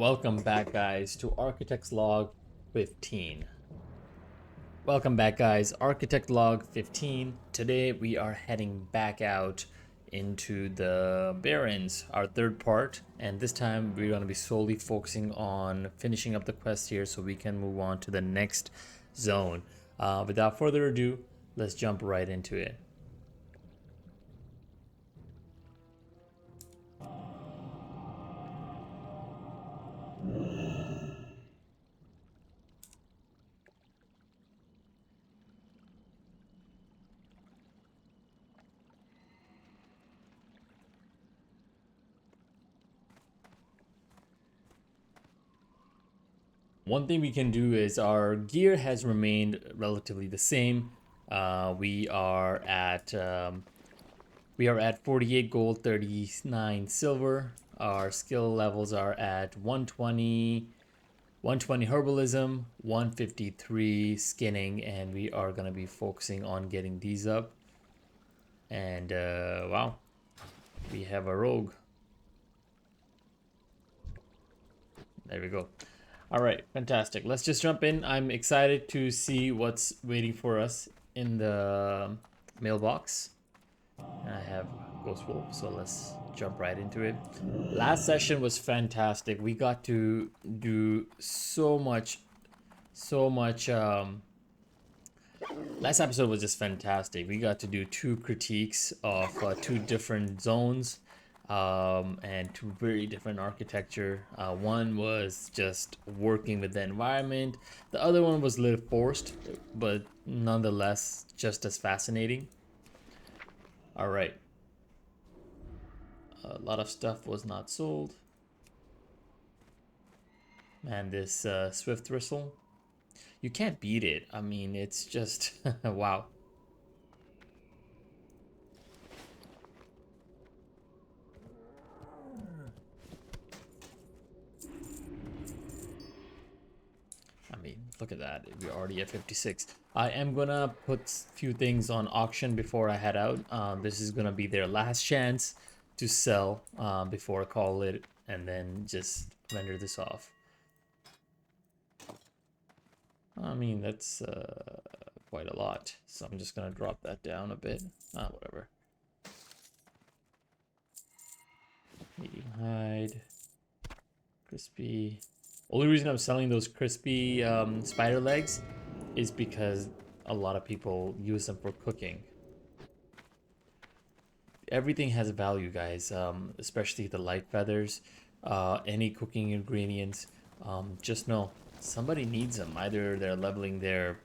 Welcome back, guys, to Architect's Log 15. Welcome back, guys. Architect Log 15. Today we are heading back out into the Barrens, our third part, and this time we're going to be solely focusing on finishing up the quest here so we can move on to the next zone. Without further ado, let's jump right into it. One thing we can do is our gear has remained relatively the same. We are at 48 gold, 39 silver. Our skill levels are at 120 herbalism, 153 skinning, and we are going to be focusing on getting these up. And wow, we have a rogue. There we go. All right, fantastic. Let's just jump in. I'm excited to see what's waiting for us in the mailbox. And I have Ghost Wolf, so let's jump right into it. Last session was fantastic. We got to do so much. Last episode was just fantastic. We got to do 2 critiques of 2 different zones. And 2 very different architecture. One was just working with the environment. The other one was a little forced, but nonetheless just as fascinating. All right. A lot of stuff was not sold. Man, this Swift Whistle, you can't beat it. I mean, it's just wow. I mean, look at that. We're already at 56. I am gonna put a few things on auction before I head out. This is gonna be their last chance to sell before I call it, and then just render this off. I mean, that's quite a lot. So I'm just gonna drop that down a bit. Whatever. Medium hide. Crispy. Only reason I'm selling those crispy spider legs is because a lot of people use them for cooking. Everything has value, guys, especially the light feathers, any cooking ingredients. Just know somebody needs them. Either they're leveling their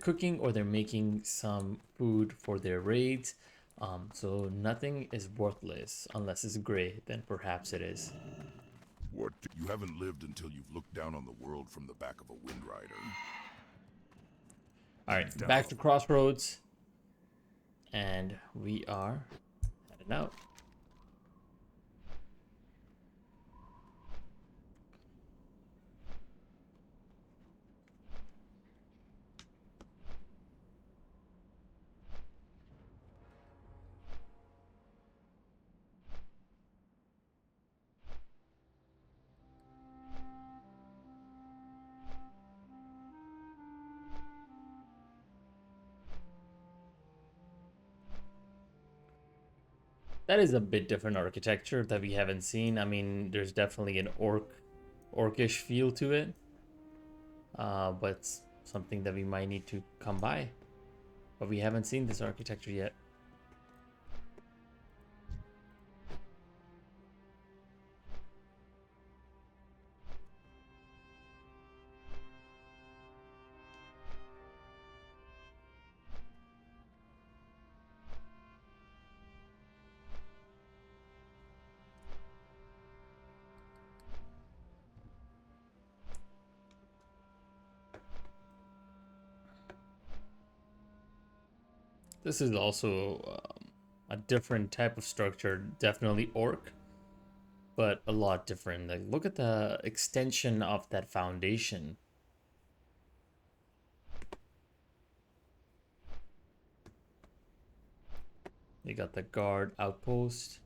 cooking, or they're making some food for their raids. So nothing is worthless unless it's gray, then perhaps it is. What? You haven't lived until you've looked down on the world from the back of a wind rider. All right, back to Crossroads, and we are heading out. That is a bit different architecture that we haven't seen. I mean, there's definitely an orcish feel to it, but something that we might need to come by. But we haven't seen this architecture yet. This is also a different type of structure, definitely orc, but a lot different. Like, look at the extension of that foundation. You got the guard outpost.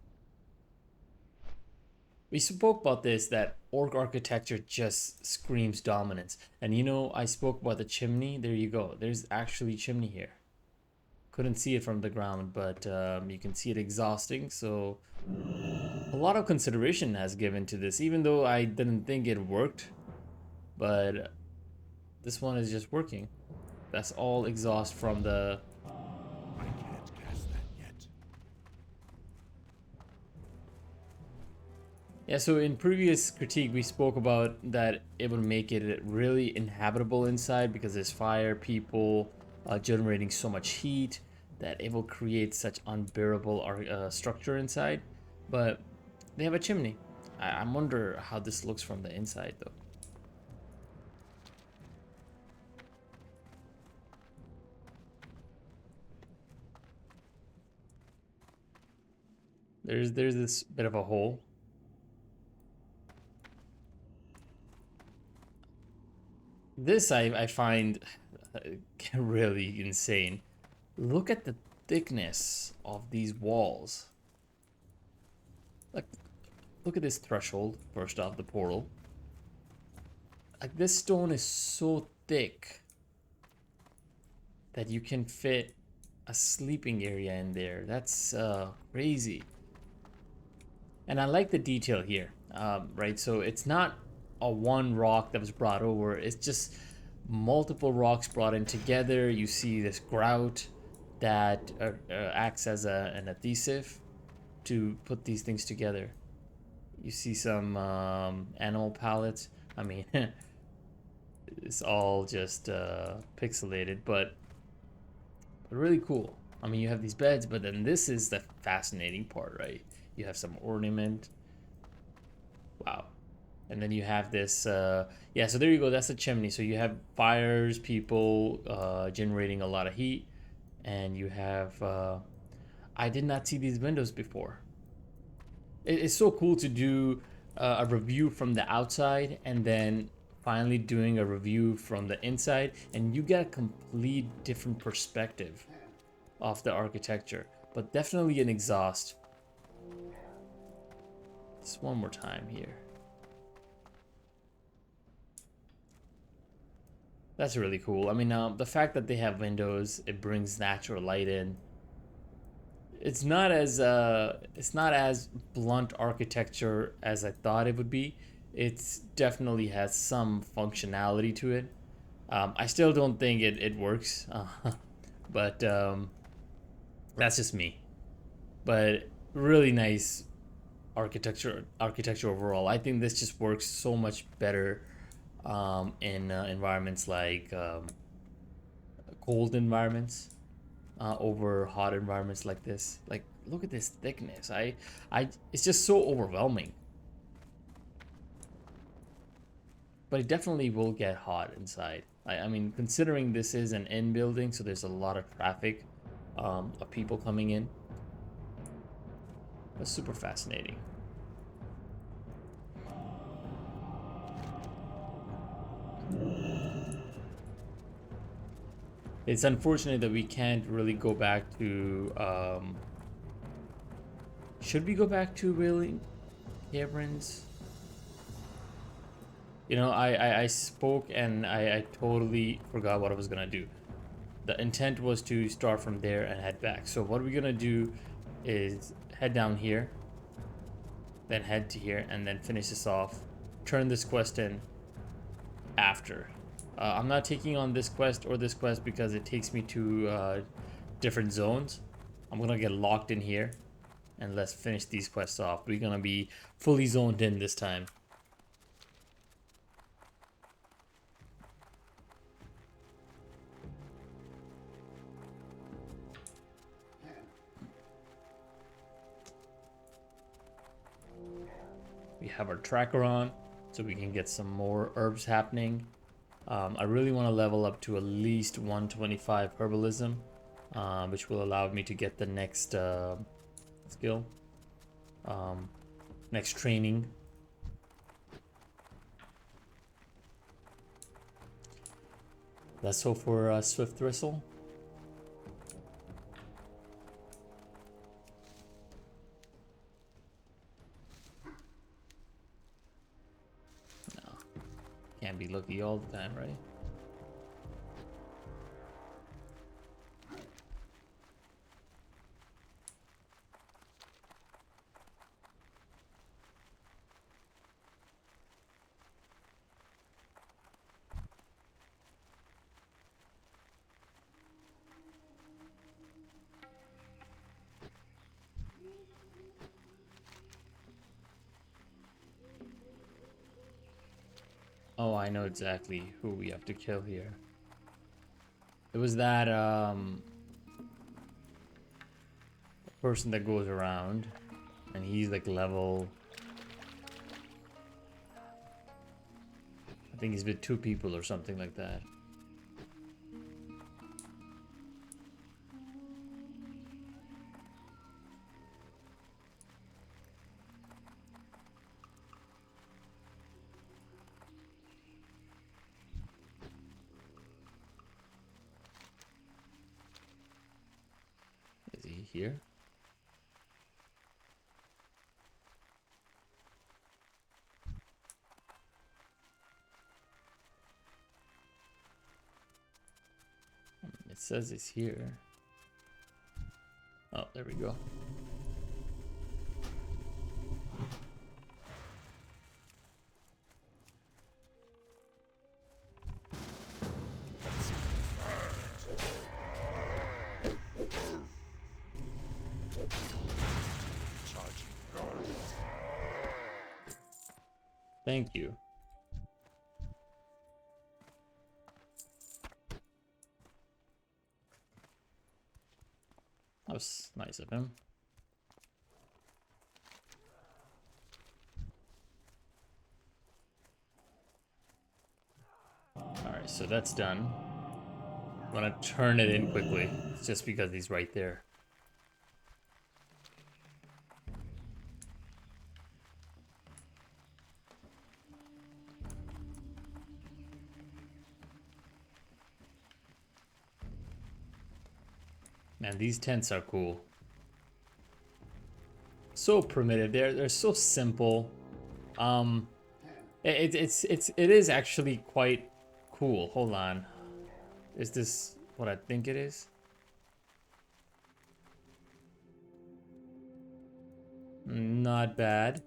We spoke about this, that orc architecture just screams dominance. And you know, I spoke about the chimney. There you go. There's actually chimney here. Couldn't see it from the ground, but you can see it exhausting. So a lot of consideration has given to this, even though I didn't think it worked. But this one is just working. That's all exhaust from the... I can't cast that yet. Yeah, so in previous critique, we spoke about that it would make it really inhabitable inside because there's fire, people generating so much heat that it will create such unbearable structure inside. But they have a chimney. I wonder how this looks from the inside, though. There's this bit of a hole. This I find really insane. Look at the thickness of these walls. Like, look at this threshold, first off, the portal. Like, this stone is so thick that you can fit a sleeping area in there. That's crazy. And I like the detail here, right? So it's not a one rock that was brought over. It's just multiple rocks brought in together. You see this grout that acts as an adhesive to put these things together. You see some animal palettes. I mean, it's all just pixelated, but really cool. I mean, you have these beds, but then this is the fascinating part, right? You have some ornament. Wow. And then you have this, yeah, so there you go. That's the chimney. So you have fires, people generating a lot of heat. And you have, I did not see these windows before. It's so cool to do a review from the outside and then finally doing a review from the inside. And you get a complete different perspective of the architecture. But definitely an exhaust. Just one more time here. That's really cool. I mean, the fact that they have windows, it brings natural light in. It's not as blunt architecture as I thought it would be. It's definitely has some functionality to it. I still don't think it works, but that's just me. But really nice architecture overall. I think this just works so much better in environments like cold environments over hot environments like this. Like, look at this thickness. It's just so overwhelming. But it definitely will get hot inside. I mean, considering this is an inn building, so there's a lot of traffic of people coming in. That's super fascinating. It's unfortunate that we can't really go back to, should we go back to really Barrens? You know, I spoke and I totally forgot what I was gonna do. The intent was to start from there and head back. So what we're gonna do is head down here, then head to here, and then finish this off. Turn this quest in after. I'm not taking on this quest or this quest because it takes me to different zones. I'm gonna get locked in here and let's finish these quests off. We're gonna be fully zoned in this time. We have our tracker on so we can get some more herbs happening. I really want to level up to at least 125 herbalism, which will allow me to get the next skill, next training. Let's hope for Swift Thistle. Can't be lucky all the time, right? Oh, I know exactly who we have to kill here. It was that person that goes around, and he's like level. I think he's with 2 people or something like that. Is he here? It says he's here. Oh, there we go. Thank you. That was nice of him. Alright, so that's done. I'm gonna turn it in quickly, just because he's right there. Man, these tents are cool. So primitive. They're so simple. It is actually quite cool. Hold on. Is this what I think it is? Not bad.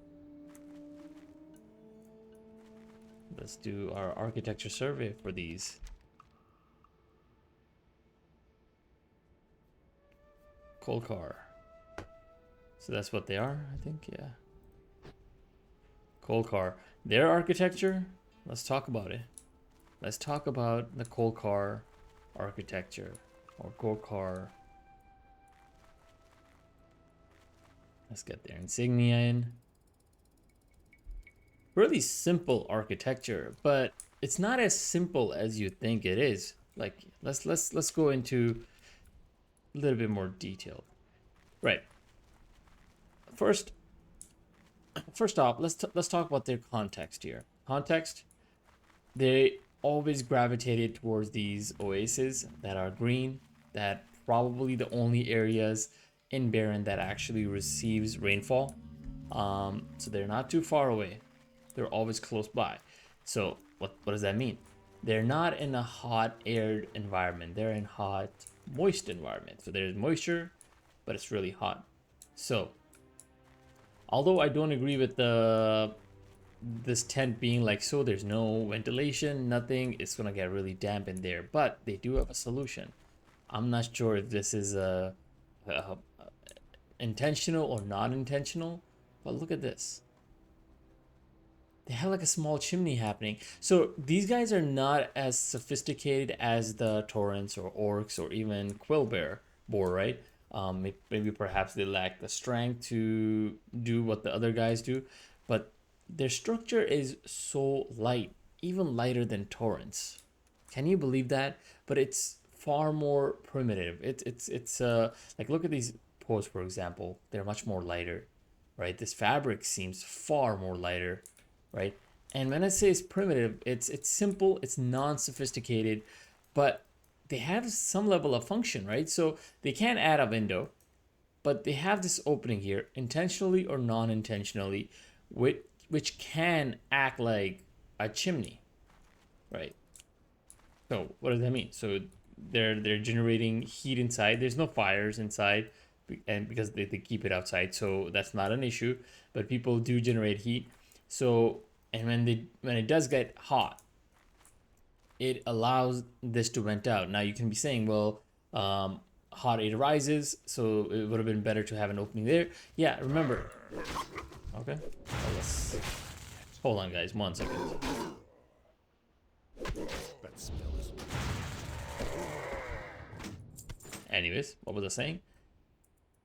Let's do our architecture survey for these. Coal car. So that's what they are, I think, yeah. Coal car. Their architecture? Let's talk about it. Let's talk about the coal car architecture. Or coal car. Let's get their insignia in. Really simple architecture, but it's not as simple as you think it is. Like, let's go into a little bit more detail. Right. First off, let's talk about their context here. Context, they always gravitated towards these oases that are green, that probably the only areas in Barren that actually receives rainfall. So they're not too far away. They're always close by. So what does that mean? They're not in a hot aired environment. They're in hot, moist environment. So there's moisture, but it's really hot. So although I don't agree with this tent being like, so there's no ventilation, nothing, it's gonna get really damp in there, but they do have a solution. I'm not sure if this is intentional or not intentional, but look at this. They have like a small chimney happening. So these guys are not as sophisticated as the Torrents or Orcs or even Quillbear boar, right? Maybe perhaps they lack the strength to do what the other guys do, but their structure is so light, even lighter than Torrents. Can you believe that? But it's far more primitive. It's like, look at these posts, for example. They're much more lighter, right? This fabric seems far more lighter, right? And when I say it's primitive, it's simple, it's non-sophisticated, but they have some level of function, right? So they can't add a window, but they have this opening here, intentionally or non-intentionally, which can act like a chimney, right? So what does that mean? So they're generating heat inside. There's no fires inside, and because they keep it outside, so that's not an issue. But people do generate heat. So and when it does get hot, it allows this to vent out. Now you can be saying, well, hot air rises, so it would have been better to have an opening there. Yeah, remember. Okay. Well, let's hold on, guys. 1 second. That smell is. Anyways, what was I saying?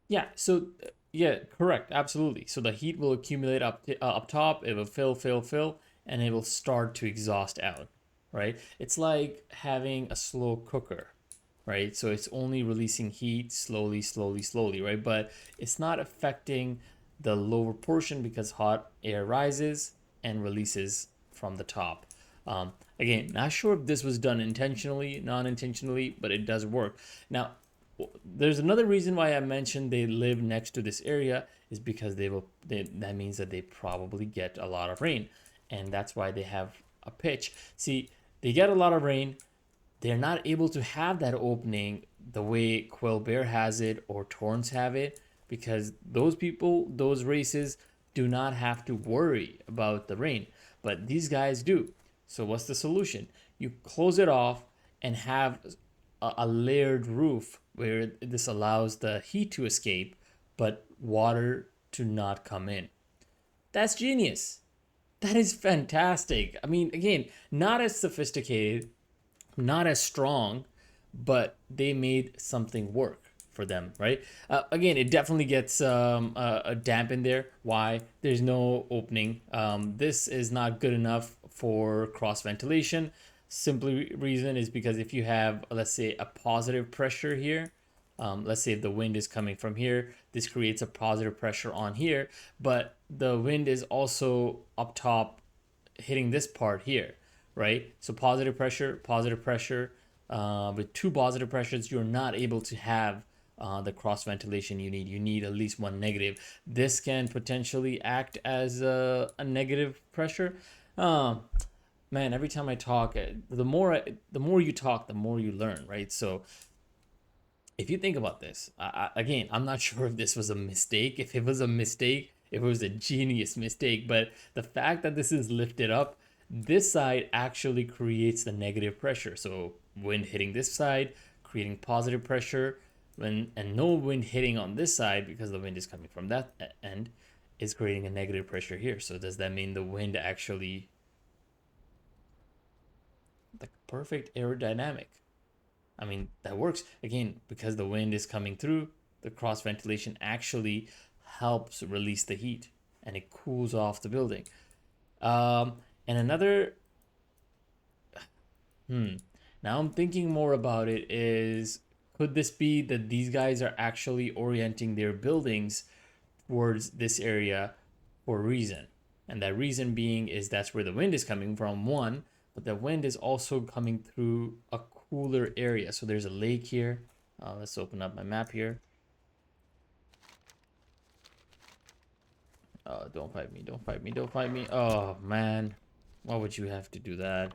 Yeah, so yeah, correct, absolutely. So the heat will accumulate up top, it will fill, and it will start to exhaust out, right? It's like having a slow cooker, right? So it's only releasing heat slowly, right? But it's not affecting the lower portion because hot air rises and releases from the top. Again, not sure if this was done intentionally, non-intentionally, but it does work. Now, there's another reason why I mentioned they live next to this area is because that means that they probably get a lot of rain, and that's why they have a pitch. See, they get a lot of rain, they're not able to have that opening the way Quill Bear has it or Torrents have it, because those races do not have to worry about the rain, but these guys do. So what's the solution? You close it off and have a layered roof where this allows the heat to escape, but water to not come in. That's genius. That is fantastic. I mean, again, not as sophisticated, not as strong, but they made something work for them, right? Again, it definitely gets a damp in there. Why? There's no opening. This is not good enough for cross ventilation. Simply reason is because if you have, let's say, a positive pressure here, let's say if the wind is coming from here, this creates a positive pressure on here, but the wind is also up top hitting this part here, right? So positive pressure, with two positive pressures, you're not able to have the cross ventilation you need. You need at least one negative. This can potentially act as a negative pressure. Man, every time I talk, the more you talk, the more you learn, right? So if you think about this, again, I'm not sure if this was a mistake. If it was a mistake, if it was a genius mistake, but the fact that this is lifted up, this side actually creates the negative pressure. So wind hitting this side, creating positive pressure, and no wind hitting on this side because the wind is coming from that end is creating a negative pressure here. So does that mean the wind actually, the perfect aerodynamic? I mean, that works again because the wind is coming through. The cross ventilation actually helps release the heat and it cools off the building. And another, now I'm thinking more about it is, could this be that these guys are actually orienting their buildings towards this area for a reason? And that reason being is that's where the wind is coming from, one, but the wind is also coming through a cooler area. So there's a lake here. Let's open up my map here. Don't fight me, don't fight me, don't fight me. Oh, man. Why would you have to do that?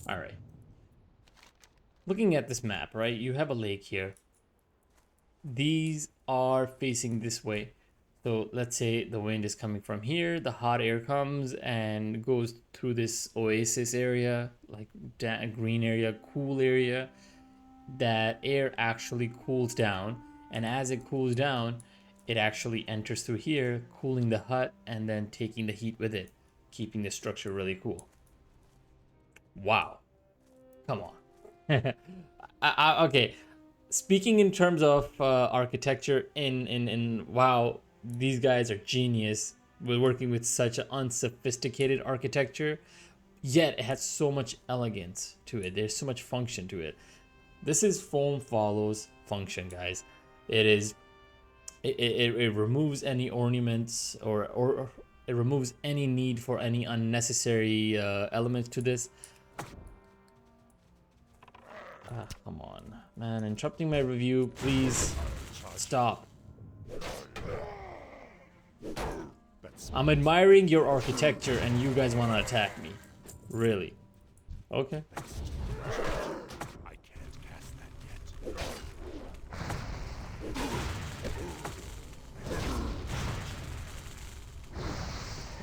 All right. Looking at this map, right? You have a lake here. These are facing this way. So let's say the wind is coming from here, the hot air comes and goes through this oasis area, like green area, cool area. That air actually cools down, and as it cools down, it actually enters through here, cooling the hut and then taking the heat with it, keeping the structure really cool. Wow. Come on. Okay. Speaking in terms of architecture, in wow, these guys are genius. We're working with such an unsophisticated architecture, yet it has so much elegance to it. There's so much function to it. This is form follows function, guys. It removes any ornaments or it removes any need for any unnecessary elements to this. Ah, come on, man, interrupting my review, please stop. I'm admiring your architecture and you guys want to attack me. Really? Okay. I can't cast that yet.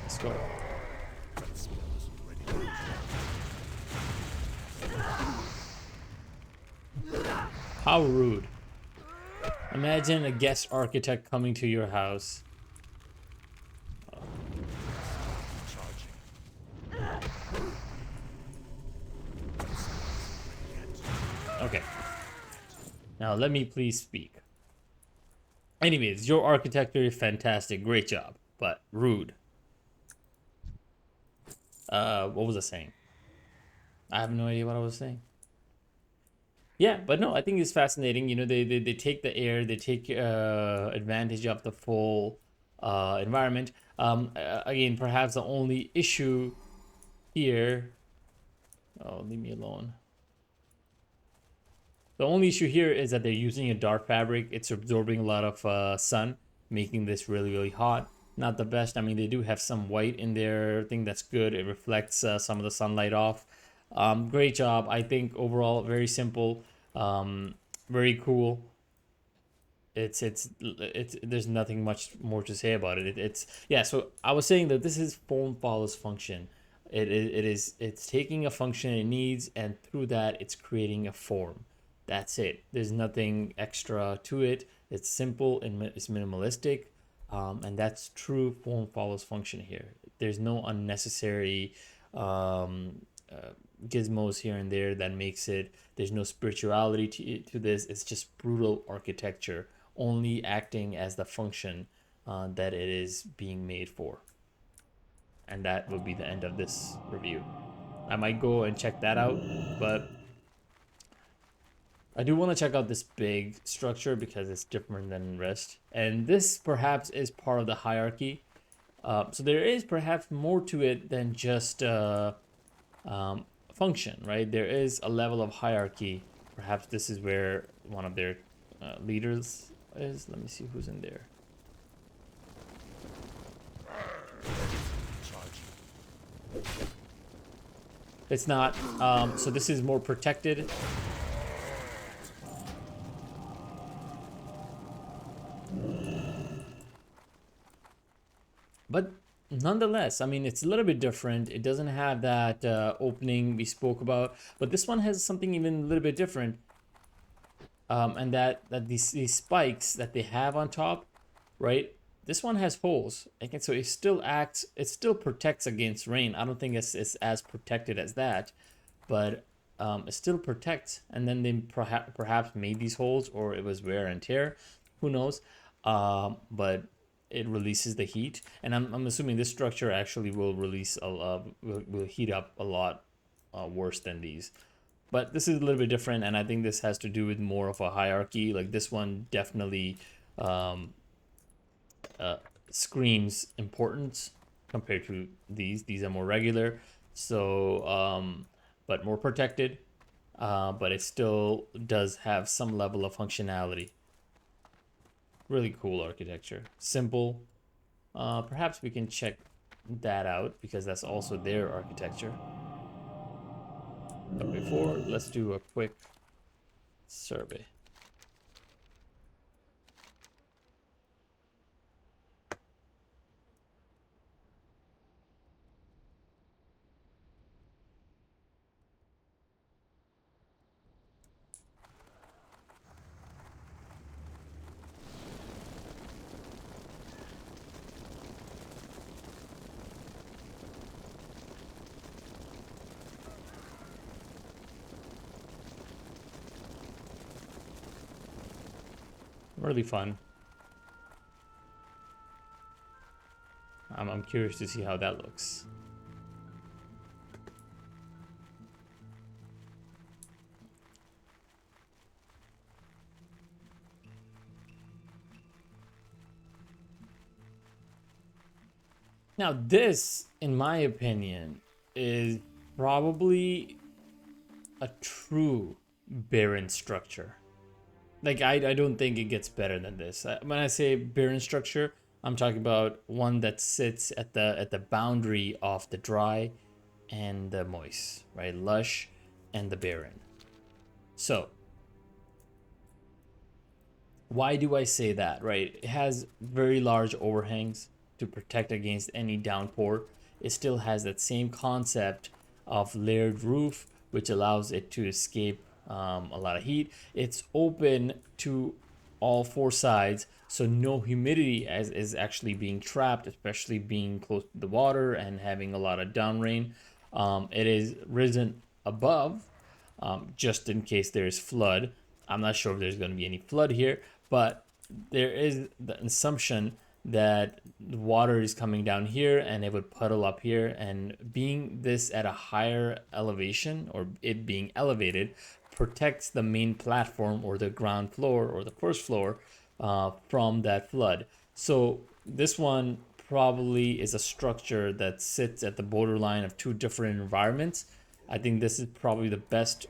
Let's go. That spell isn't ready. How rude. Imagine a guest architect coming to your house. Okay. Now let me please speak. Anyways, your architecture is fantastic. Great job. But rude. What was I saying? I have no idea what I was saying. Yeah, but no, I think it's fascinating. You know, they take the air, they take advantage of the full environment. Again, perhaps the only issue here. Oh, leave me alone. The only issue here is that they're using a dark fabric. It's absorbing a lot of sun, making this really, really hot. Not the best. I mean, they do have some white in there. I think that's good. It reflects some of the sunlight off. Great job. I think overall, very simple, very cool. It's there's nothing much more to say about it. It's yeah. So I was saying that this is form follows function. It's taking a function it needs, and through that it's creating a form. That's it. There's nothing extra to it. It's simple and it's minimalistic, and that's true form follows function here. There's no unnecessary gizmos here and there that makes it. There's no spirituality to this. It's just brutal architecture, only acting as the function that it is being made for. And that will be the end of this review. I might go and check that out, but I do want to check out this big structure because it's different than the rest. And this perhaps is part of the hierarchy. So there is perhaps more to it than just function, right? There is a level of hierarchy. Perhaps this is where one of their leaders is. Let me see who's in there. It's not. So this is more protected. But nonetheless, I mean, it's a little bit different. It doesn't have that opening we spoke about, but this one has something even a little bit different. And that these spikes that they have on top, right? This one has holes, okay, so it still acts. It still protects against rain. I don't think it's as protected as that, but it still protects. And then they perhaps made these holes, or it was wear and tear. Who knows? But it releases the heat, and I'm assuming this structure actually will release will heat up a lot worse than these. But this is a little bit different, and I think this has to do with more of a hierarchy. Like this one definitely screams importance compared to these. These are more regular, so but more protected. But it still does have some level of functionality. Really cool architecture. Simple. Perhaps we can check that out because that's also their architecture. But before, let's do a quick survey. Really fun. I'm curious to see how that looks. Now this, in my opinion, is probably a true barren structure. Like I don't think it gets better than this. When I say barren structure, I'm talking about one that sits at the boundary of the dry and the moist, right? Lush and the barren. So, why do I say that, right? It has very large overhangs to protect against any downpour. It still has that same concept of layered roof, which allows it to escape a lot of heat. It's open to all four sides, so no humidity is actually being trapped, especially being close to the water and having a lot of down rain. It is risen above, just in case there's flood. I'm not sure if there's going to be any flood here, but there is the assumption that the water is coming down here and it would puddle up here. And being this at a higher elevation, or it being elevated, protects the main platform or the ground floor or the first floor from that flood. So this one probably is a structure that sits at the borderline of two different environments. I think this is probably the best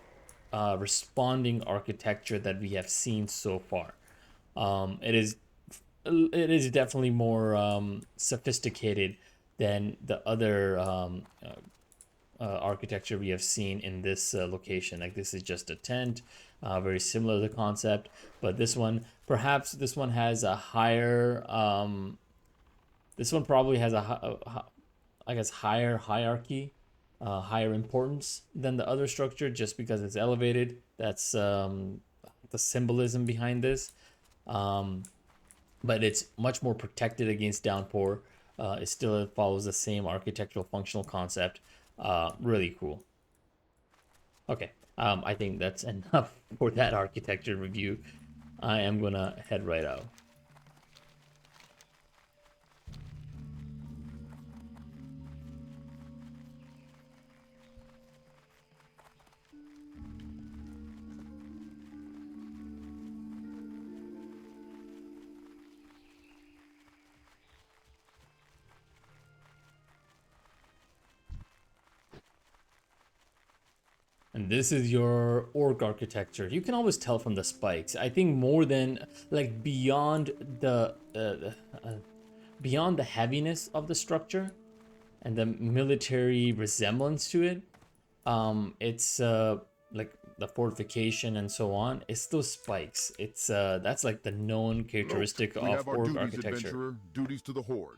responding architecture that we have seen so far. It is definitely more sophisticated than the other architecture we have seen in this location. Like, this is just a tent, very similar to the concept, but this one, perhaps this one has a higher this one probably has I guess higher hierarchy, higher importance than the other structure, just because it's elevated. That's the symbolism behind this. But it's much more protected against downpour. It still follows the same architectural functional concept. Really cool. Okay, I think that's enough for that architecture review. I am gonna head right out. And this is your orc architecture. You can always tell from the spikes. I think more than, like, beyond the heaviness of the structure and the military resemblance to it, it's like the fortification and so on. It's those spikes. It's that's like the known characteristic We of have our orc duties, architecture. adventurer. Duties to the Horde.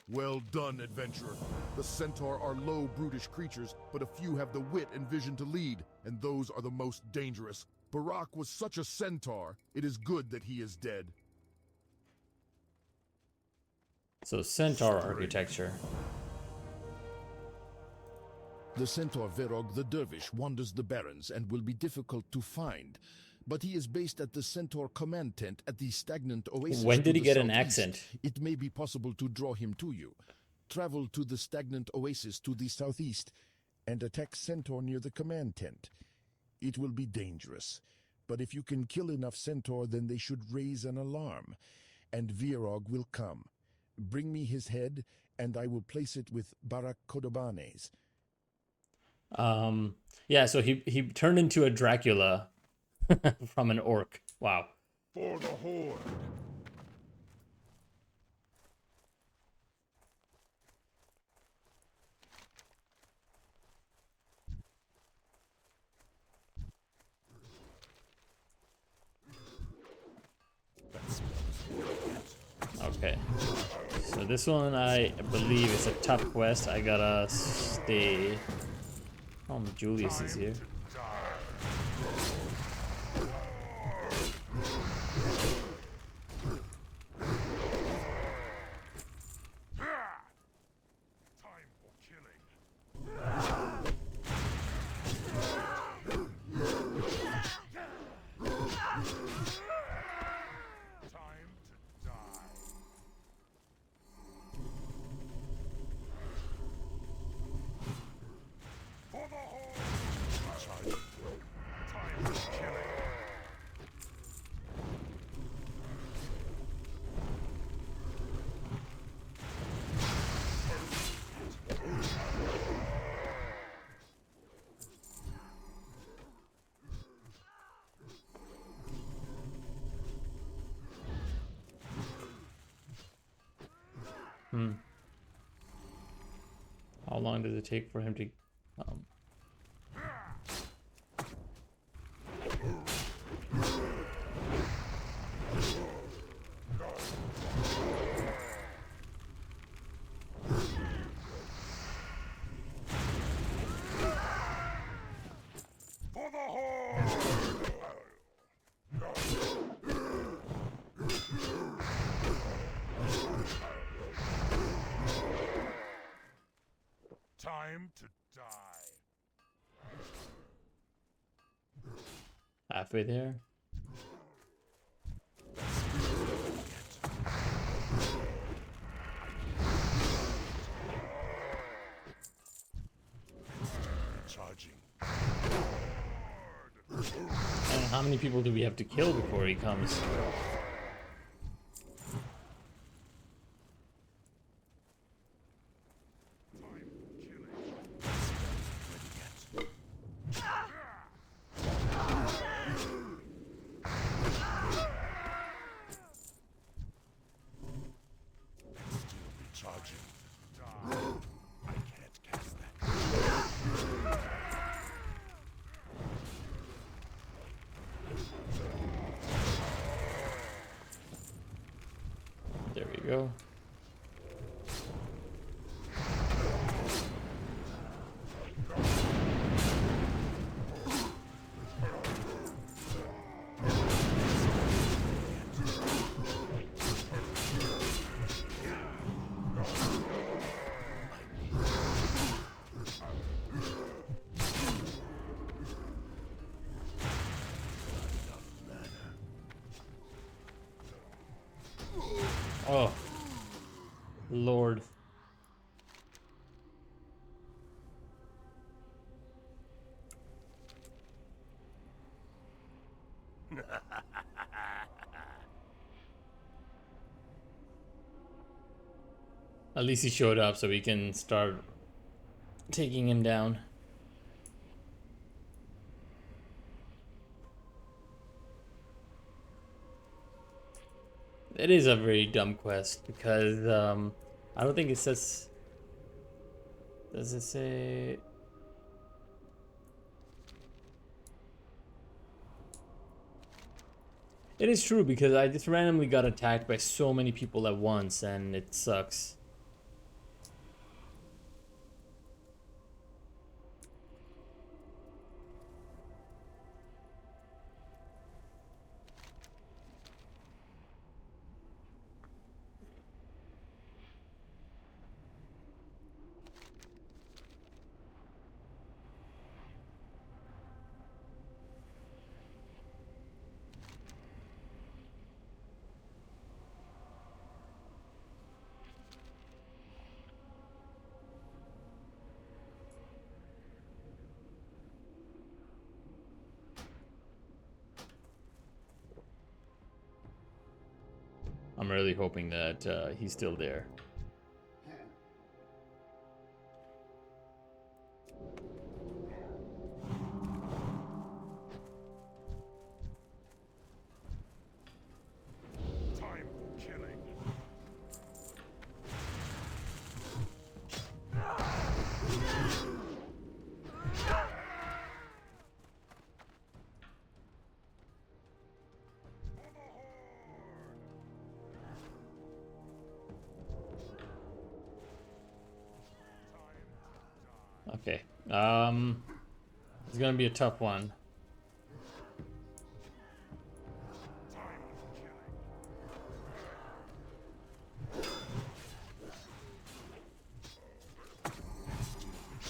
Well done, adventurer. The Centaur are low, brutish creatures, but a few have the wit and vision to lead, and those are the most dangerous. Barak was such a Centaur, it is good that he is dead. So centaur architecture. The centaur Verog the Dervish wanders the Barrens and will be difficult to find, but he is based at the centaur command tent at the stagnant oasis. When did he get an southeast. accent? It may be possible to draw him to you. Travel to the stagnant oasis to the southeast and attack centaur near the command tent. It will be dangerous, but if you can kill enough centaur, then they should raise an alarm, and Virog will come. Bring me his head, and I will place it with Barak Kodobanes. Yeah, so he turned into a Dracula from an orc. Wow. For the Horde. Okay. So this one, I believe, is a tough quest. I gotta stay. Oh, Julius is here. How long does it take for him to For the Horde! Time to die. halfway there? Charging. And how many people do we have to kill before he comes? Charging. I can't cast that. There we go. Oh, Lord. At least he showed up so we can start taking him down. It is a very dumb quest because I don't think it says. Does it say? It is true because I just randomly got attacked by so many people at once and it sucks. I'm really hoping that he's still there. Time for killing. Okay. It's gonna be a tough one.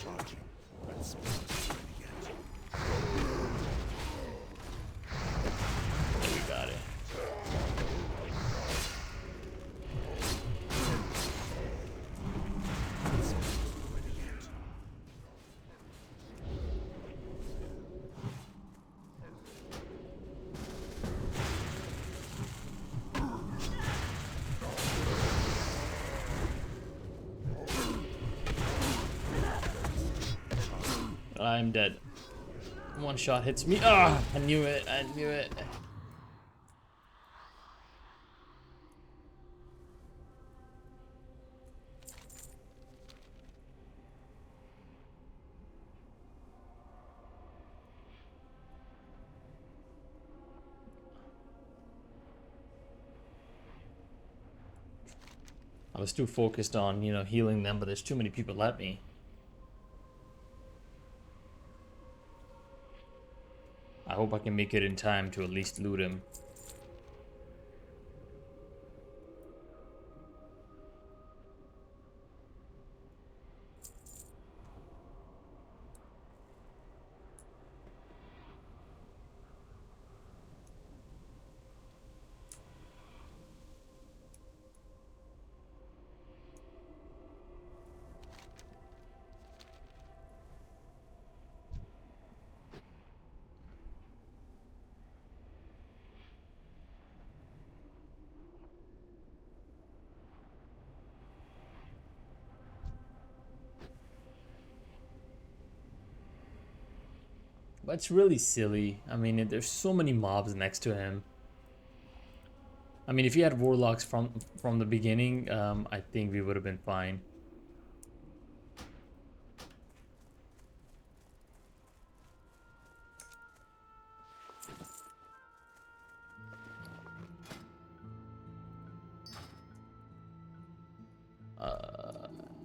Charging. Let's ready yet. We got it. I'm dead. One shot hits me. Ah, I knew it. I knew it. I was too focused on, you know, healing them, but there's too many people at me. I hope I can make it in time to at least loot him. But it's really silly. I mean, there's so many mobs next to him. I mean, if he had warlocks from the beginning, I think we would have been fine.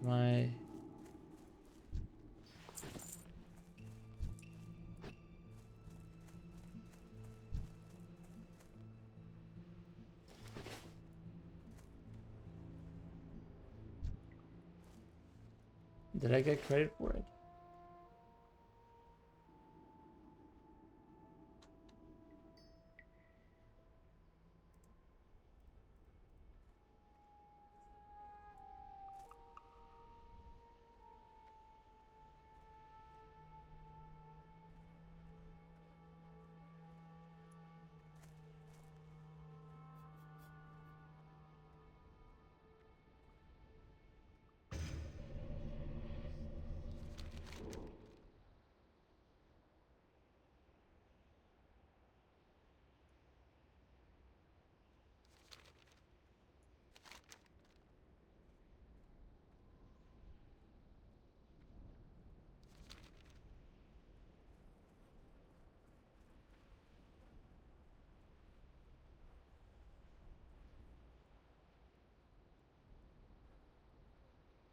My Did I get credit for it?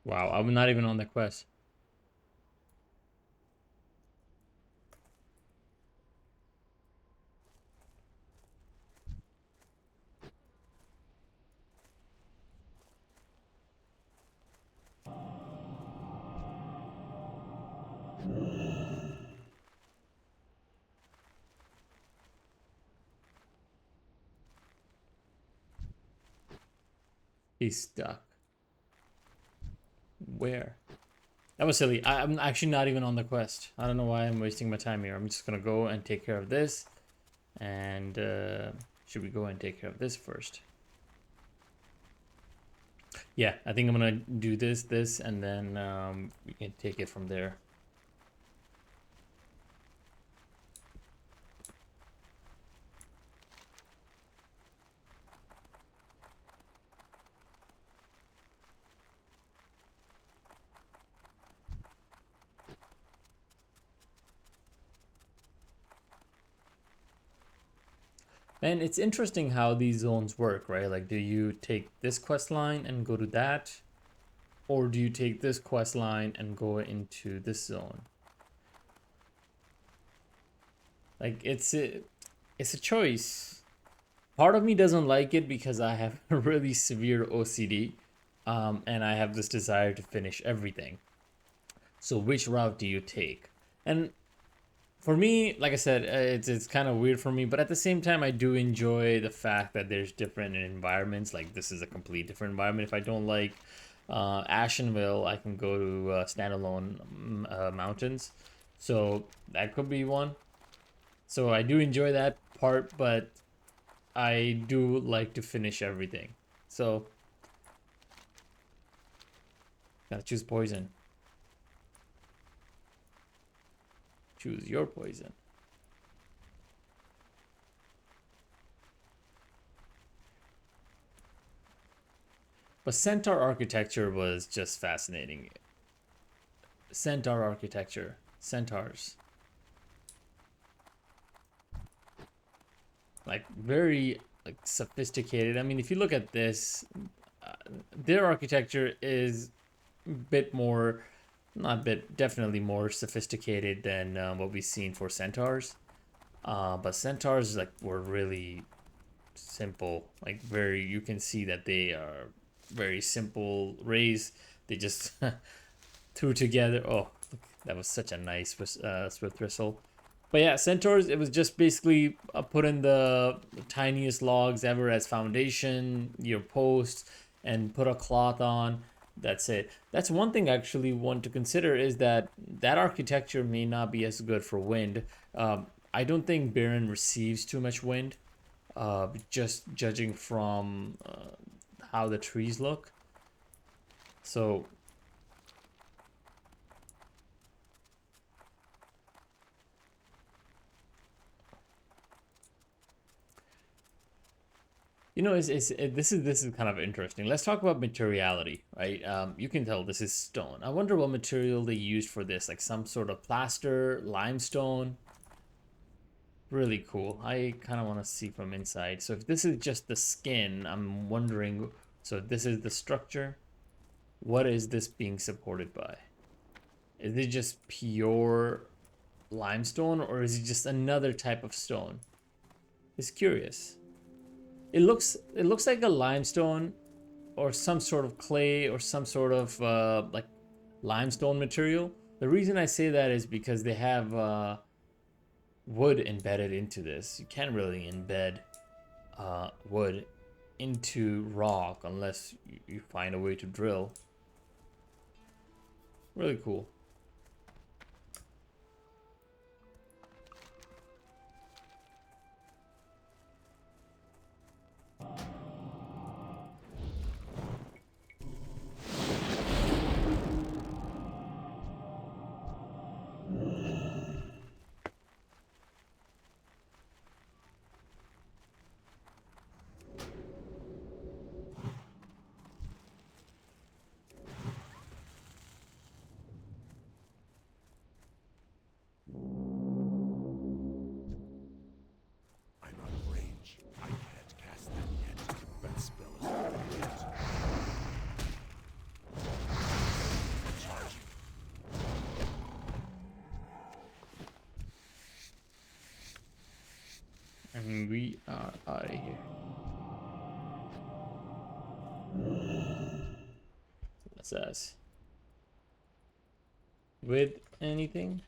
Wow, I'm not even on the quest. He's stuck. Where? That was silly. I'm actually not even on the quest. I don't know why I'm wasting my time here. I'm just gonna go and take care of this. And should we go and take care of this first? Yeah, I think I'm gonna do this, and then we can take it from there. And it's interesting how these zones work, right? Like, do you take this quest line and go to that? Or do you take this quest line and go into this zone? Like, it's a choice. Part of me doesn't like it because I have a really severe OCD, and I have this desire to finish everything. So which route do you take? And for me, like I said, it's kind of weird for me, but at the same time, I do enjoy the fact that there's different environments. Like, this is a complete different environment. If I don't like Ashenville, I can go to standalone mountains. So that could be one. So I do enjoy that part, but I do like to finish everything. So gotta choose poison. Choose your poison. But centaur architecture was just fascinating. Centaur architecture. Centaurs. Like, very like sophisticated. I mean, if you look at this, their architecture is a bit more, not bit, definitely more sophisticated than what we've seen for centaurs. But centaurs like were really simple, like very, you can see that they are very simple rays. They just threw together. Oh, that was such a nice swift whistle. But yeah, centaurs, it was just basically put in the tiniest logs ever as foundation, your post, and put a cloth on. That's it. That's one thing I actually want to consider, is that that architecture may not be as good for wind. I don't think Barren receives too much wind, just judging from how the trees look. So you know, this is kind of interesting. Let's talk about materiality, right? You can tell this is stone. I wonder what material they used for this, like some sort of plaster, limestone. Really cool. I kind of want to see from inside. So if this is just the skin, I'm wondering. So if this is the structure, what is this being supported by? Is it just pure limestone, or is it just another type of stone? It's curious. It looks like a limestone or some sort of clay or some sort of like limestone material. The reason I say that is because they have wood embedded into this. You can't really embed wood into rock unless you find a way to drill. Really cool. I'm out of range. I can't cast that yet. That spell is not yet. Charging. I mean, we are out of here. That's us. With anything?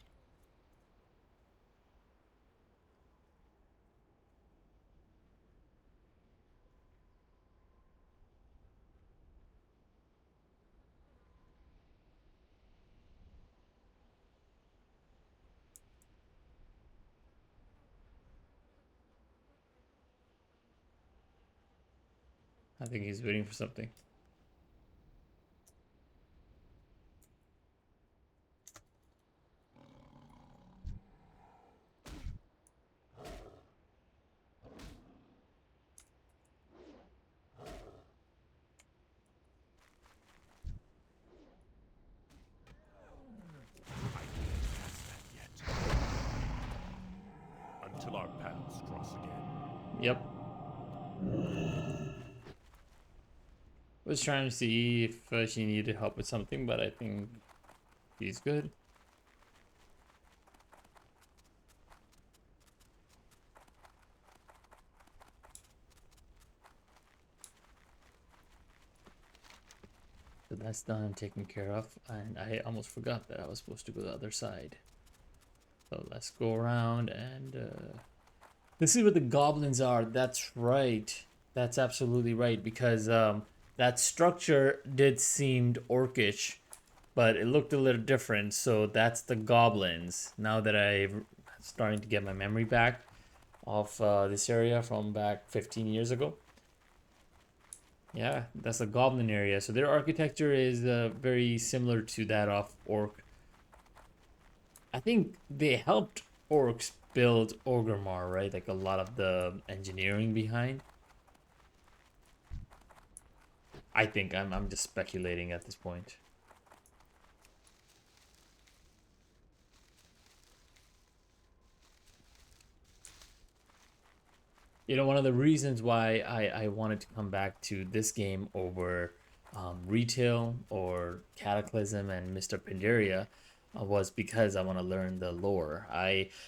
I think he's waiting for something. Until our paths cross again. Yep. Was trying to see if she needed help with something, but I think she's good. So that's done and taken care of, and I almost forgot that I was supposed to go the other side. So let's go around and this is where the goblins are. That's right. That's absolutely right, because that structure did seem orcish, but it looked a little different. So that's the goblins. Now that I'm starting to get my memory back of this area from back 15 years ago. Yeah, that's the goblin area. So their architecture is very similar to that of orc. I think they helped orcs build Orgrimmar, right? Like a lot of the engineering behind. I think I'm just speculating at this point. You know, one of the reasons why I wanted to come back to this game over Retail or Cataclysm and Mr. Pandaria was because I want to learn the lore.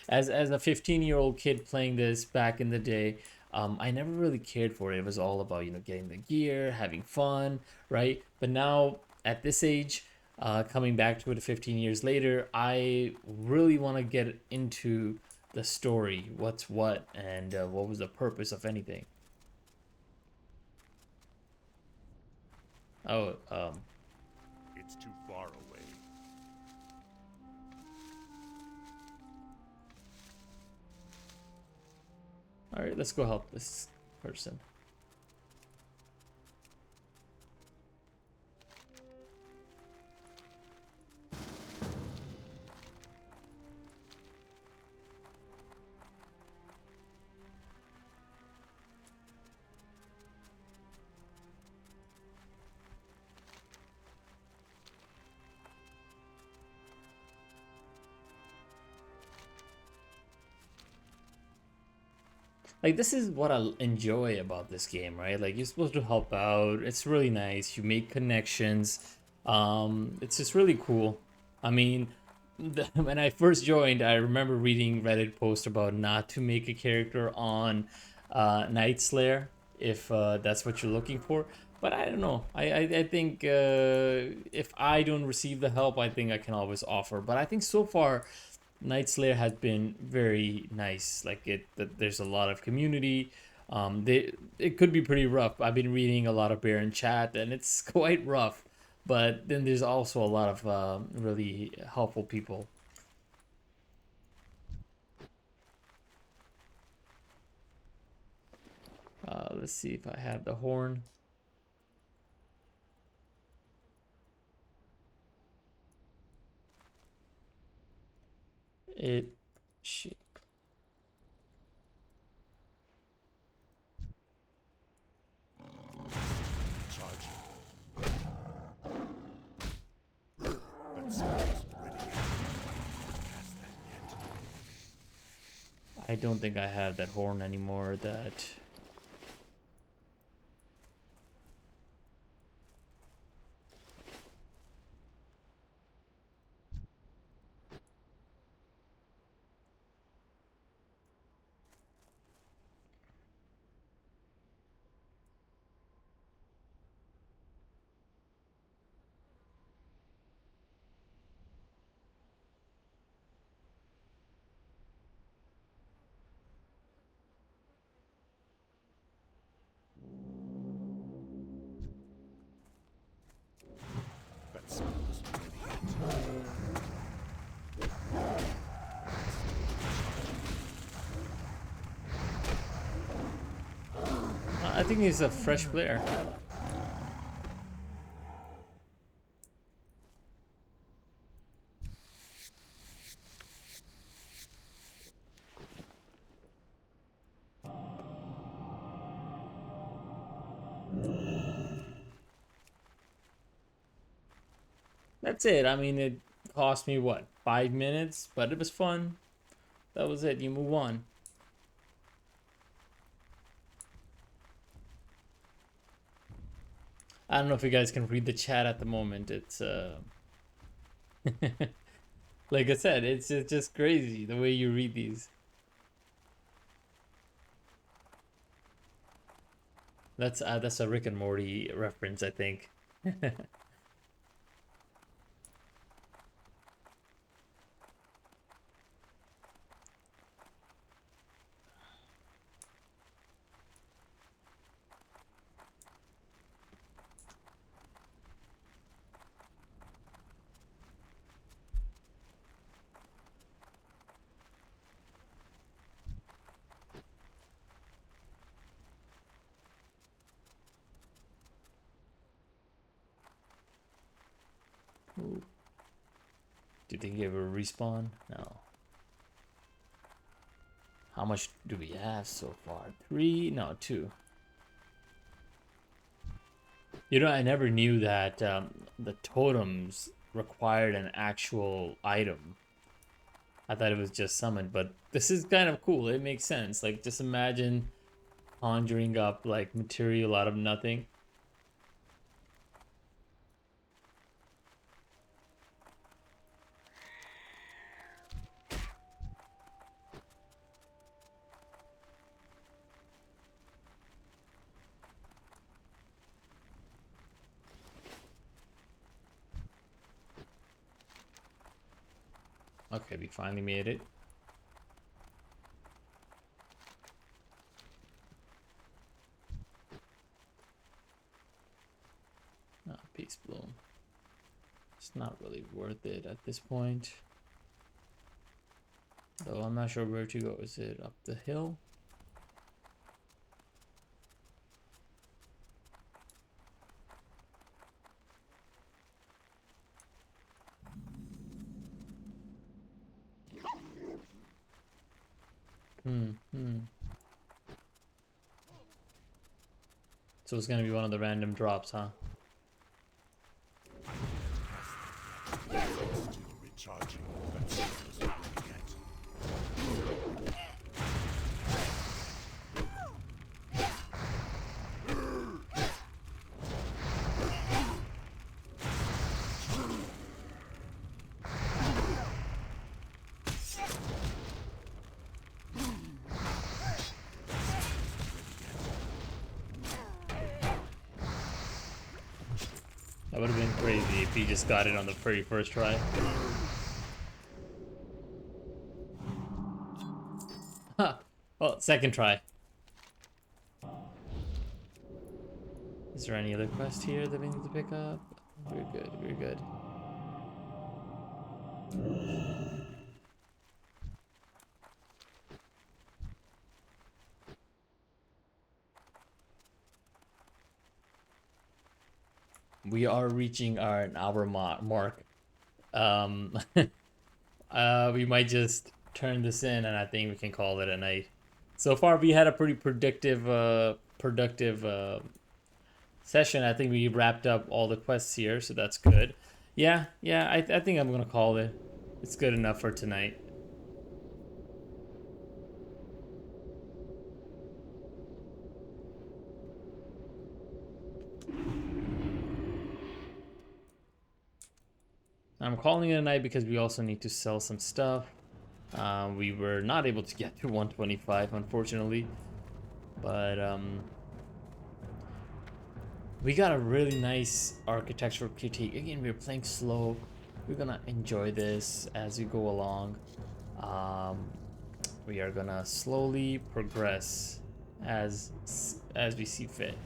As a 15-year-old kid playing this back in the day, I never really cared for it. It was all about, you know, getting the gear, having fun, right? But now at this age, coming back to it 15 years later, I really want to get into the story, what's what, and what was the purpose of anything. Oh, It's too far away. all right, let's go help this person. Like, this is what I enjoy about this game, right? Like, you're supposed to help out. It's really nice. You make connections. It's just really cool. I mean, when I first joined, I remember reading Reddit post about not to make a character on Night Slayer if that's what you're looking for. But I don't know. I think if I don't receive the help, I think I can always offer. But I think so far, Night Slayer has been very nice. Like there's a lot of community. It could be pretty rough. I've been reading a lot of Barren chat, and it's quite rough. But then there's also a lot of really helpful people. Let's see if I have the horn. Shit. I don't think I have that horn anymore. That smells I think he's a fresh player. That's it. I mean, it cost me what, 5 minutes, but it was fun. That was it. You move on. I don't know if you guys can read the chat at the moment. It's like I said, it's just crazy the way you read these. That's a Rick and Morty reference, I think. Ooh. Do you think you ever respawn? No. How much do we have so far? 3? No, 2. You know, I never knew that the totems required an actual item. I thought it was just summoned, but this is kind of cool. It makes sense. Like, just imagine conjuring up like material out of nothing. Okay, we finally made it. Ah, peace bloom. It's not really worth it at this point. Though I'm not sure where to go. Is it up the hill? So it's gonna be one of the random drops, huh? Still recharging. That signal isn't working yet. That would have been crazy if he just got it on the very first try. Huh. Well, second try. Is there any other quest here that we need to pick up? We're good, we're good. We are reaching our an hour mark. We might just turn this in, and I think we can call it a night. So far, we had a pretty productive session. I think we wrapped up all the quests here, so that's good. Yeah, I think I'm gonna call it. It's good enough for tonight. I'm calling it a night because we also need to sell some stuff. We were not able to get to 125, unfortunately, but we got a really nice architectural critique. Again, we're playing slow. We're gonna enjoy this as we go along. We are gonna slowly progress as we see fit.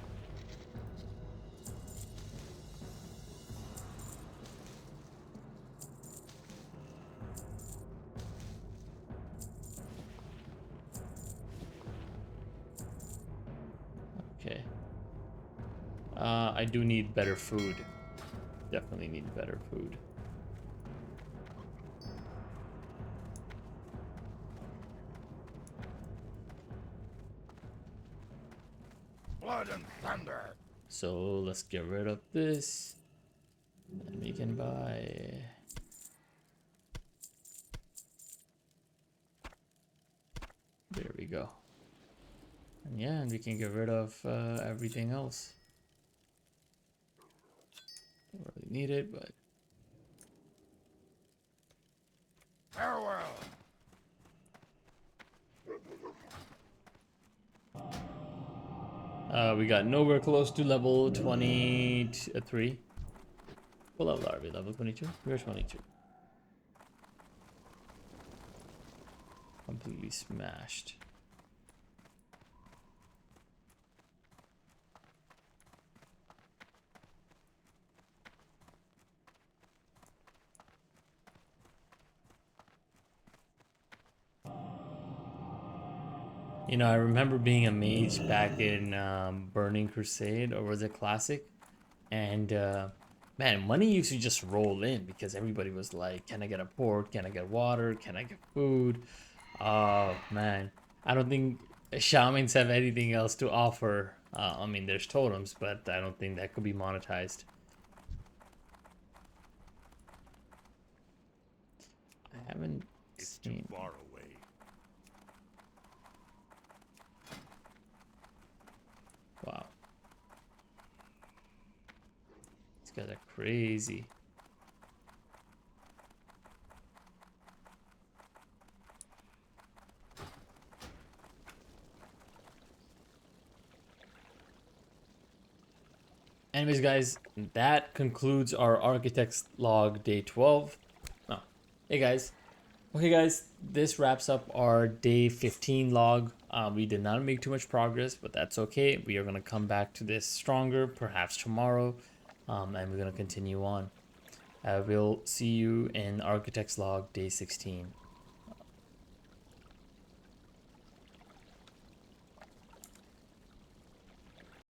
Okay. I do need better food. Definitely need better food. Blood and thunder. So let's get rid of this. And we can buy. There we go. And yeah, and we can get rid of everything else. Don't really need it, but Farewell. we got nowhere close to level 23. What level are we? Level 22? We're 22. Completely smashed. You know, I remember being a mage back in Burning Crusade, or was it Classic? And man, money used to just roll in because everybody was like, can I get a port? Can I get water? Can I get food? Oh man, I don't think shamans have anything else to offer. I mean, there's totems, but I don't think that could be monetized. I haven't It's too seen. far away. crazy. Anyways, guys, that concludes our Architect's Log Day 12. Oh, hey guys. Okay, guys, this wraps up our Day 15 log. We did not make too much progress, but that's okay. We are going to come back to this stronger, perhaps tomorrow, and we're going to continue on. We'll see you in Architect's Log Day 16.